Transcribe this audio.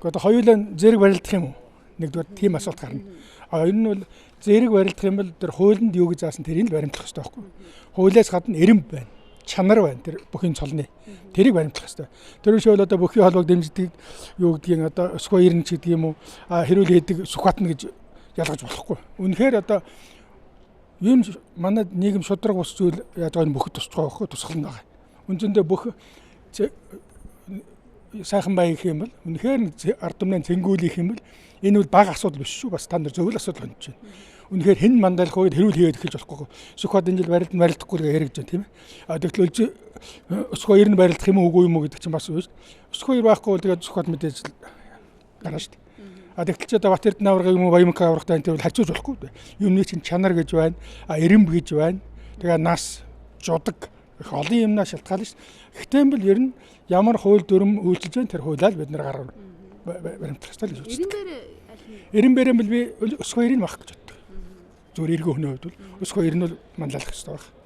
Одоо хоёулаа зэрэг барилдах юм уу? Нэгдүгээр тийм асуулт гарна. Энэ нь бол зэрэг барилдах юм бол тэр хуулинд юу гэж заасан тэрийг баримтлах хэрэгтэй байхгүй. Хуулиас гадна эрэм байна. Чанар байна. Тэр бүхний цолны. Тэрийг баримтлах хэрэгтэй. Тэр шивэл одоо бүхий холбоог дэмждэг юу гэдгийг одоо өсгөө ирнэ ч гэдэг юм уу? Хэрүүл хийдэг Сүхбаатар гэж ялгаж болохгүй. Үнэхээр одоо юм манай нийгэм шудраг ус зүйл яаж байгаа нь бүхэд тусч байгаа байхгүй тусгална байгаа. Үндсэндээ бүх сайхан бай гэх юм бол үнэхээр ард түмний цэнгүүлэх юм бол энэ бол бага асуудал биш шүү. Бас та нар зөвхөн асуудал хөндөж байна. Үнэхээр хэн мандалах үед хэрүүл хийгээд эхэлж болохгүй. Сүхбаатар энэ жил барилдахгүй гэж яригдж байна тийм ээ. Тэгтэл өсгөө ирнэ барилдах юм уу үгүй юм уу гэдэг чинь бас биш. Өсгөө ир байхгүй бол тэгээд Сүхбаатар мэдээж гарна шүү дээ. Тэгтэл ч одоо Бат Эрдэнэ аварга юм уу Баянмөнх аваргатай энэ хажууж болохгүй. Юмны чинь чанар гэж байна. Эрэм гэж байна. Тэгээ нас, жудаг их олон юмнаа шалтгаална шүү. Гэхдээ юм бол ер нь ямар хууль дүрм үйлчилж байна тэр хуулиар бид нар гаргав баримтлах хэрэгтэй гэж үздэг. Эрэм бэрэмбэл би өсгөө ирнэ байх гэж боддог. Зүгээр эргөө хөнөө хувьд бол өсгөө ирнэ бол манлайлах хэрэгтэй байна.